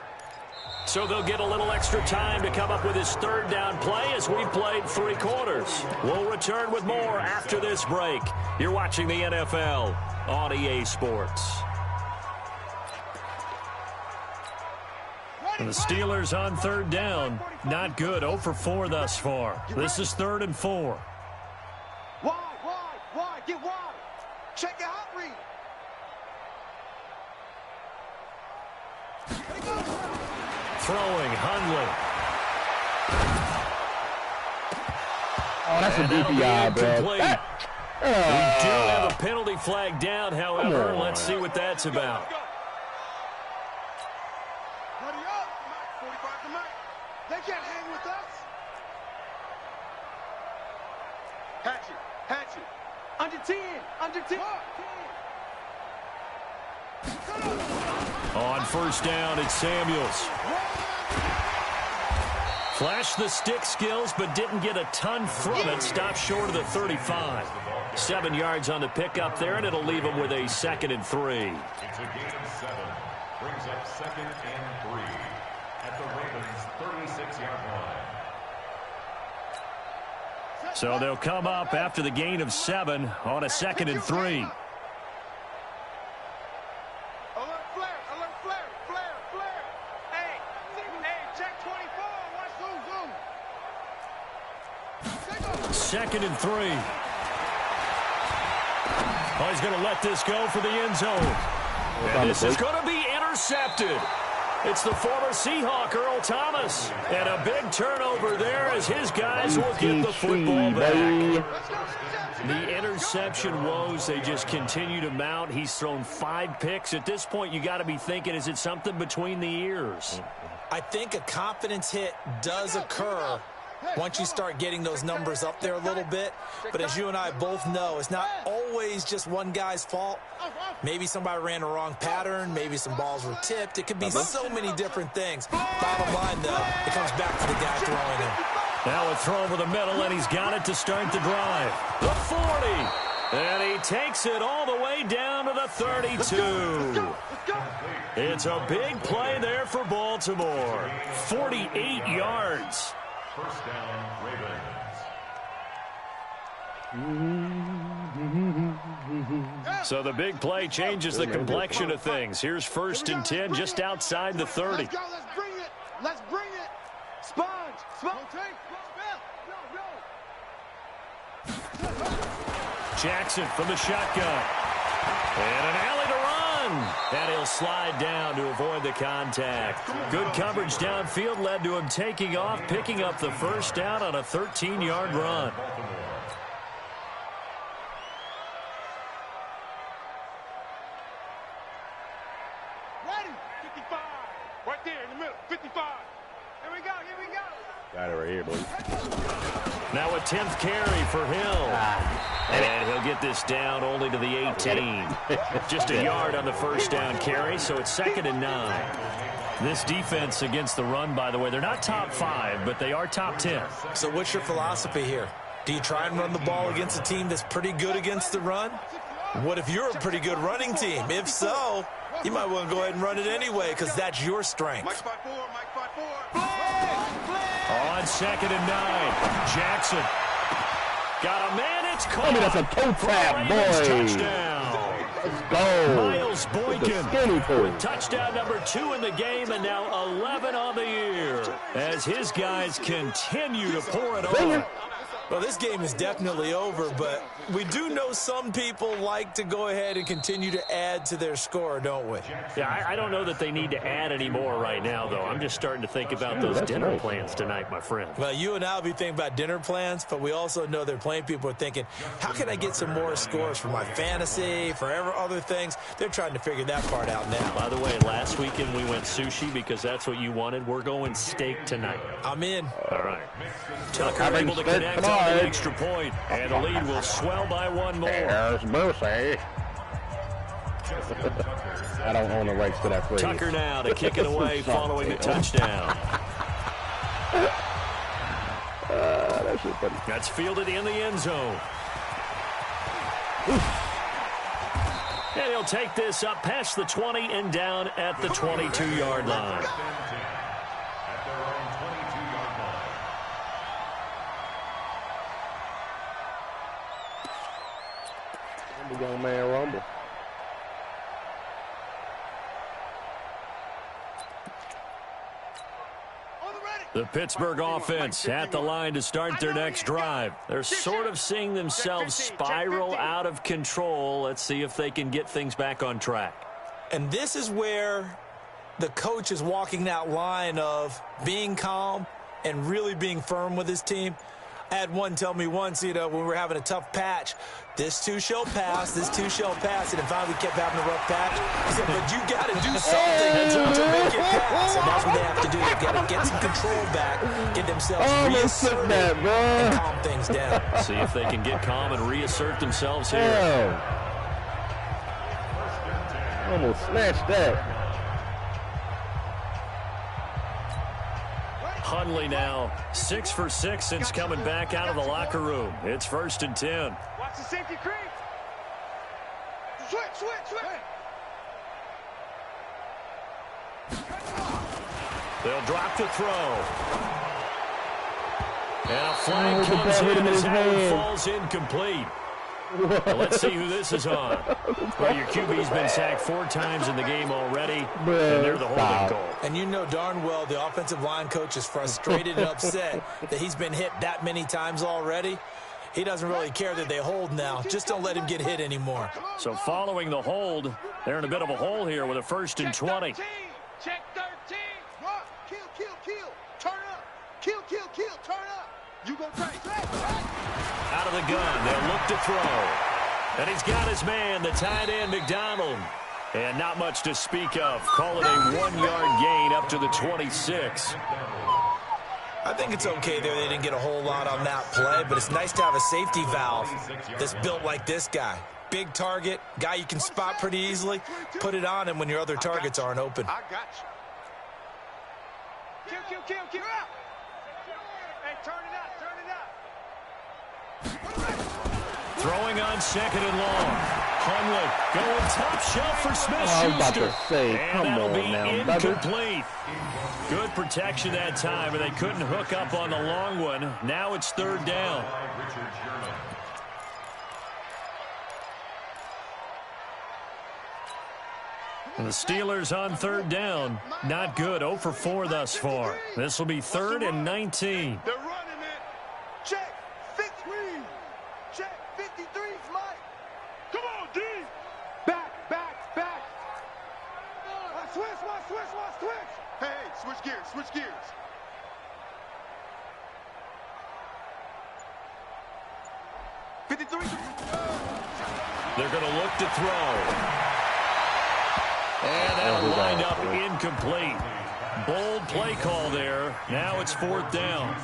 So they'll get a little extra time to come up with his 3rd down play as we played 3 quarters. We'll return with more after this break. You're watching the NFL on EA Sports. And the Steelers on 3rd down. Not good. 0 for 4 thus far. This is 3rd and 4. Wide. Get wide. Check your hot read. Throwing, Hundley. Oh, that's a goofy eye, bro. We do have a penalty flag down, however. Let's see what that's about. Hurry up. 45 to Mike. They can't hang with us. Hatchet. Under 10. On first down, it's Samuels. Flashed the stick skills, but didn't get a ton from it. Stopped short of the 35. 7 yards on the pickup there, and it'll leave him with a 2nd and 3. It's a gain of 7. Brings up 2nd and 3 at the Ravens' 36-yard line. So they'll come up after the gain of 7 on a 2nd and 3. Flare. Hey, check 24. Watch zoom. 2nd and 3. Oh, he's going to let this go for the end zone. And this is going to be intercepted. It's the former Seahawk, Earl Thomas. And a big turnover there as his guys will get the football back. The interception woes, they just continue to mount. He's thrown 5 picks. At this point, you got to be thinking, is it something between the ears? I think a confidence hit does occur once you start getting those numbers up there a little bit. But as you and I both know, it's not always just one guy's fault. Maybe somebody ran the wrong pattern. Maybe some balls were tipped. It could be so many different things. Bottom line, though, it comes back to the guy throwing them. Now a throw over the middle, and he's got it to start the drive. The 40. And he takes it all the way down to the 32. It's a big play there for Baltimore. 48 yards. First down, Ravens. So the big play changes the complexion of things. Here's 1st and 10 just outside the 30. Let's go. Let's bring it. Sponge. Jackson from the shotgun. And an alley to run. And he'll slide down to avoid the contact. Good coverage downfield led to him taking off, picking up the first down on a 13-yard run. Ready? 55. Right there in the middle. 55. Here we go. Got it right here, boy. Now a 10th carry for Hill. And he'll get this down only to the 18. Just a yard on the first down carry, so it's 2nd and 9. This defense against the run, by the way, they're not top 5, but they are top 10. So what's your philosophy here? Do you try and run the ball against a team that's pretty good against the run? What if you're a pretty good running team? If so, You might want to go ahead and run it anyway because that's your strength. Mike 5-4, Mike 5-4. On 2nd and 9, Jackson. Got a man, it's caught. I mean, that's a toe tap, boy. Touchdown. Let's go. Miles Boykin with touchdown number 2 in the game, and now 11 on the year as his guys continue to pour it on. Well, this game is definitely over, but we do know some people like to go ahead and continue to add to their score, don't we? Yeah, I don't know that they need to add any more right now, though. I'm just starting to think about those dinner plans tonight, my friend. Well, you and I will be thinking about dinner plans, but we also know they're playing people are thinking, how can I get some more scores for my fantasy, for other things? They're trying to figure that part out now. By the way, last weekend we went sushi because that's what you wanted. We're going steak tonight. I'm in. All right. Tucker able to connect on the extra point, and the lead will swell by 1 more. There's mercy. I don't own the rights to that phrase. Tucker now to kick it away following the touchdown. That's fielded in the end zone. And he'll take this up past the 20 and down at the 22-yard line. Young man rumble. The Pittsburgh offense at the line to start their next drive. They're sort of seeing themselves spiral out of control. Let's see if they can get things back on track. And this is where the coach is walking that line of being calm and really being firm with his team. I had one tell me once, when we were having a tough patch, this too shall pass, and then finally kept having a rough patch. He said, but you got to do something to make it pass, and that's what they have to do. They've got to get some control back, get themselves reasserted, and calm things down. See if they can get calm and reassert themselves here. Almost snatched that. Hundley now 6 for 6 since coming back out of the locker room. It's 1st and 10. Watch the safety creep. Switch. They'll drop the throw. And a flag comes in as Howard falls incomplete. Well, let's see who this is on. Well, your QB's been sacked 4 times in the game already, and they're the holding goal. And you know darn well the offensive line coach is frustrated and upset that he's been hit that many times already. He doesn't really care that they hold now. Just don't let him get hit anymore. So following the hold, they're in a bit of a hole here with a 1st and 20. Check 13. Run. Kill. Turn up. Kill. Turn up. You gonna take. Out of the gun, they'll look to throw. And he's got his man, the tight end, McDonald. And not much to speak of. Call it a 1-yard gain up to the 26. I think it's okay there. They didn't get a whole lot on that play, but it's nice to have a safety valve that's built like this guy. Big target, guy you can spot pretty easily. Put it on him when your other targets aren't open. I got you. Kill. Hey, turn it up. Throwing on 2nd and long. Hundley going top shelf for Smith-Schuster. I was about to say, come on now, incomplete. Good protection that time, and they couldn't hook up on the long one. Now it's 3rd down. And the Steelers on 3rd down. Not good. 0 for 4 thus far. This will be 3rd and 19. They're running it. Check 53. Check 53's Mike. Come on, D. Back. Switch. Hey, switch gears. They're going to look to throw. And that'll wind up incomplete. Bold play call there. Now it's 4th down.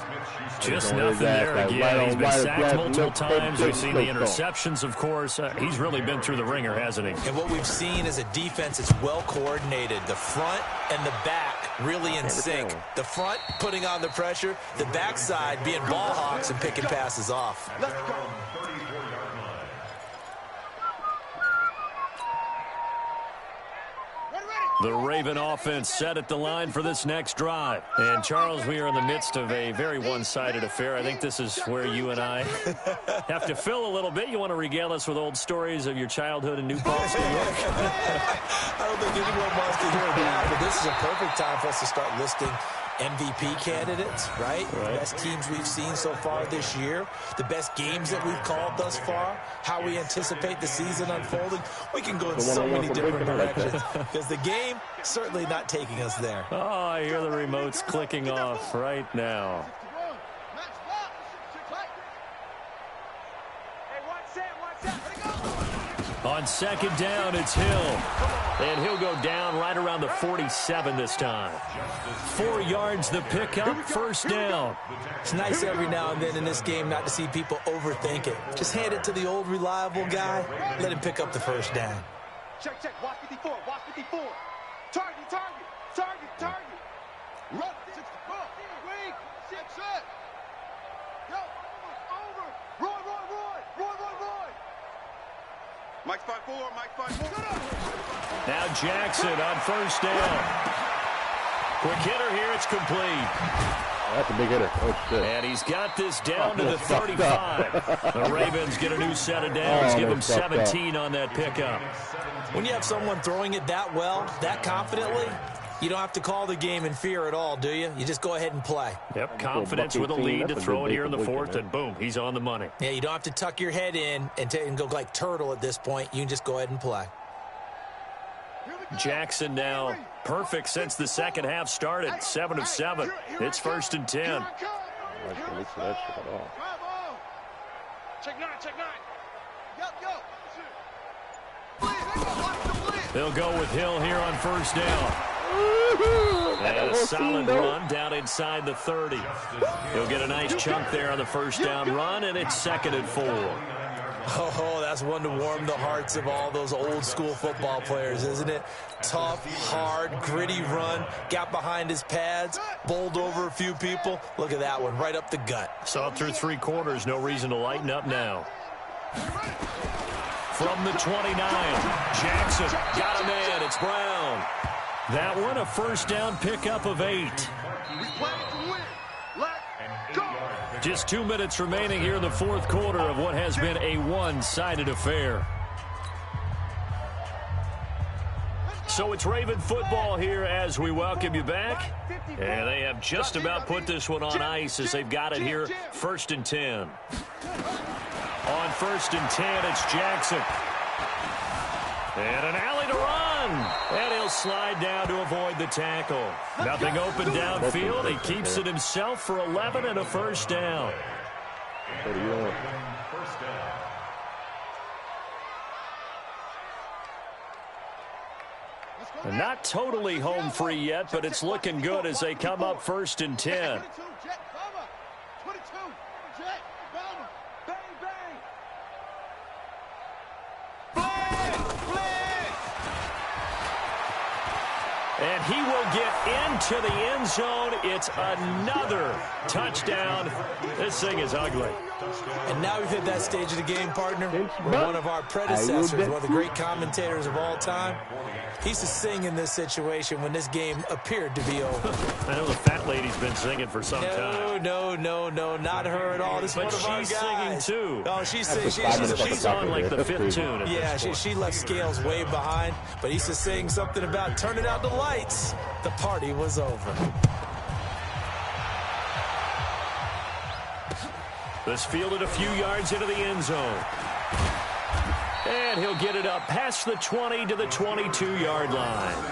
Just nothing there again. He's been sacked multiple times. We've seen the interceptions, of course. He's really been through the ringer, hasn't he? And what we've seen is a defense that's well coordinated. The front and the back really in sync. The front putting on the pressure. The backside being ball hawks and picking passes off. Let's go. The Raven offense set at the line for this next drive. And, Charles, we are in the midst of a very one-sided affair. I think this is where you and I have to fill a little bit. You want to regale us with old stories of your childhood in New Paltz, New York? I don't think anyone wants to hear that, but this is a perfect time for us to start listing MVP candidates, right? The best teams we've seen so far this year, the best games that we've called thus far, how we anticipate the season unfolding. We can go in so many different directions because the game certainly not taking us there. Oh, I hear the remotes clicking off right now. On second down, it's Hill. And he'll go down right around the 47 this time. 4 yards the pickup, first down. It's nice every now and then in this game not to see people overthink it. Just hand it to the old reliable guy. Let him pick up the first down. Check, check. Watch 54. Watch 54. Target, target, target, target. Run. 6, weak. 6, set. Yo, over. Roy. Mike 5-4, Mike 5-4. Now Jackson on first down. Quick hitter here, it's complete. That's a big hitter. Oh, shit. And he's got this down to the 35. The Ravens get a new set of downs, give him 17 on that pickup. When you have someone throwing it that well, that confidently, you don't have to call the game in fear at all, do you? You just go ahead and play. Yep, confidence with a lead to throw it here in the fourth, and boom, he's on the money. Yeah, you don't have to tuck your head in and go like turtle at this point. You can just go ahead and play. Jackson now perfect since the second half started. 7 of 7. It's first and 10. Check 9, check 9. They'll go with Hill here on first down. And a solid run down inside the 30. He'll get a nice chunk there on the first down run, and it's second and 4. Oh, that's one to warm the hearts of all those old school football players, isn't it? Tough, hard, gritty run. Got behind his pads, bowled over a few people. Look at that one, right up the gut. Saw through 3 quarters, no reason to lighten up now. From the 29, Jackson got a man, it's Brown. That one, a first down pickup of 8. Just 2 minutes remaining here in the fourth quarter of what has been a one-sided affair. So it's Raven football here as we welcome you back. And they have just about put this one on ice as they've got it here, first and 10. On first and 10, it's Jackson. And an alley to run. And he'll slide down to avoid the tackle. Nothing open downfield. He keeps it himself for 11 and a first down. Not totally home free yet, but it's looking good as they come up first and 10. And he will get into the end zone. It's another touchdown. This thing is ugly. And now we've hit that stage of the game, partner, where one of our predecessors, one of the great commentators of all time, he used to sing in this situation when this game appeared to be over. I know the fat lady's been singing for some time. No, not her at all. This is one of our guys. She's singing too. Oh, she's on like the 5th tune. Yeah, she left Scales way behind, but he used to sing something about turning out the lights. The party was over. This fielded a few yards into the end zone. And he'll get it up past the 20 to the 22-yard line.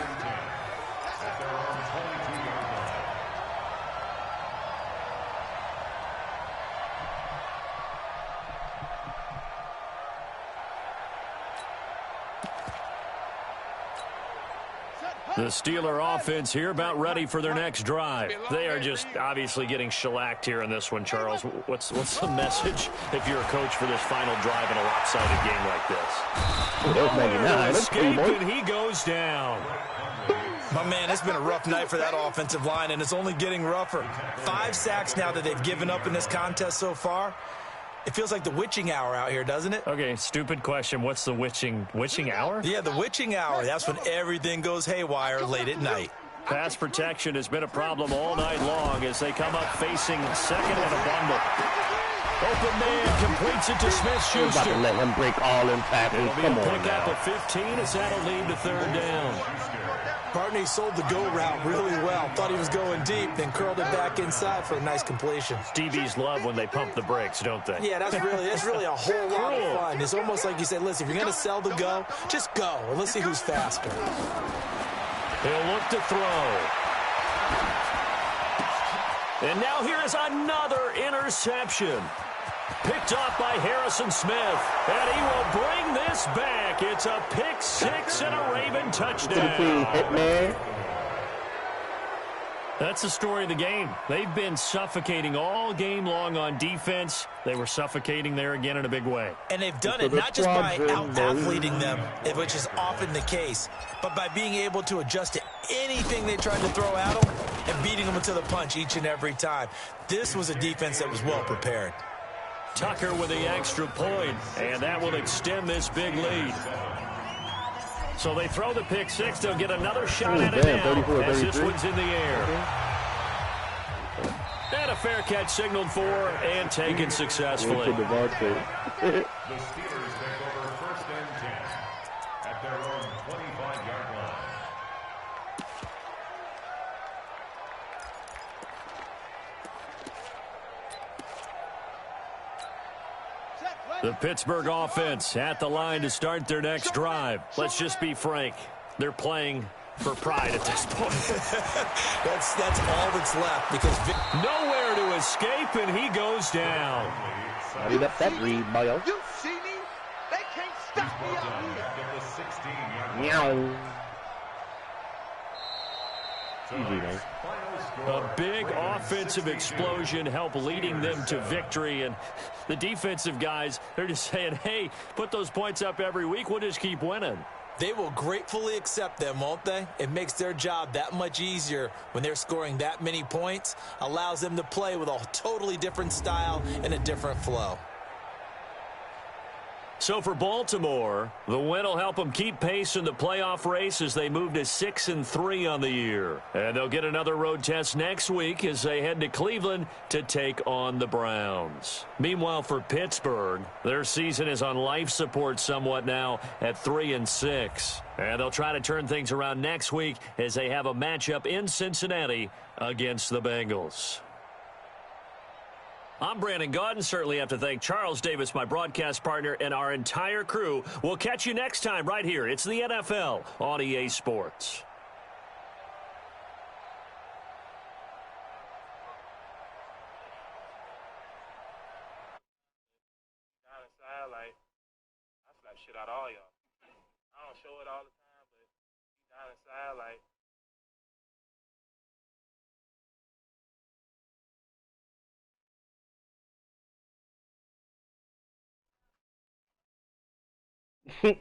The Steeler offense here about ready for their next drive. They are just obviously getting shellacked here in this one, Charles. What's the message if you're a coach for this final drive in a lopsided game like this? Escape, and he goes down. My man, it's been a rough night for that offensive line, and it's only getting rougher. 5 sacks now that they've given up in this contest so far. It feels like the witching hour out here, doesn't it? Okay, stupid question. What's the witching hour? Yeah, the witching hour. That's when everything goes haywire late at night. Pass protection has been a problem all night long as they come up facing second and a bundle. Open man completes it to Smith-Schuster. About to let him break all them tackles. It'll be Come a on pickup now. of 15 as that'll lead to third down. Barney sold the go route really well. Thought he was going deep, then curled it back inside for a nice completion. DBs love when they pump the brakes, don't they? Yeah, that's really a whole lot of fun. It's almost like you said, listen, if you're going to sell the go, just go, and let's see who's faster. He'll look to throw. And now here is another interception. Picked off by Harrison Smith. And he will bring this back. It's a pick six and a Raven touchdown. That's the story of the game. They've been suffocating all game long on defense. They were suffocating there again in a big way. And they've done it not just by out-athleting them, which is often the case, but by being able to adjust to anything they tried to throw at them and beating them to the punch each and every time. This was a defense that was well prepared. Tucker with the extra point, and that will extend this big lead. So they throw the pick six. They'll get another shot at it now as this one's in the air. And a fair catch signaled for and taken successfully. The Steelers take over first and 10 at their own 25-yard line. The Pittsburgh offense at the line to start their next drive. Let's just be frank. They're playing for pride at this point. That's all that's left because nowhere to escape, and he goes down. He left that read, Mayo. You see me? They can't stop me out here. Meow. Easy, man. A big offensive explosion helped leading them to victory, and the defensive guys, they're just saying, hey, put those points up every week. We'll just keep winning. They will gratefully accept them, won't they? It makes their job that much easier when they're scoring that many points, allows them to play with a totally different style and a different flow. So for Baltimore, the win will help them keep pace in the playoff race as they move to 6-3 on the year. And they'll get another road test next week as they head to Cleveland to take on the Browns. Meanwhile, for Pittsburgh, their season is on life support somewhat now at 3-6. And they'll try to turn things around next week as they have a matchup in Cincinnati against the Bengals. I'm Brandon Gaudin. Certainly have to thank Charles Davis, my broadcast partner, and our entire crew. We'll catch you next time right here. It's the NFL on EA Sports. Down inside, like, I slap shit out of all y'all. I don't show it all the time, but down inside, like, Heh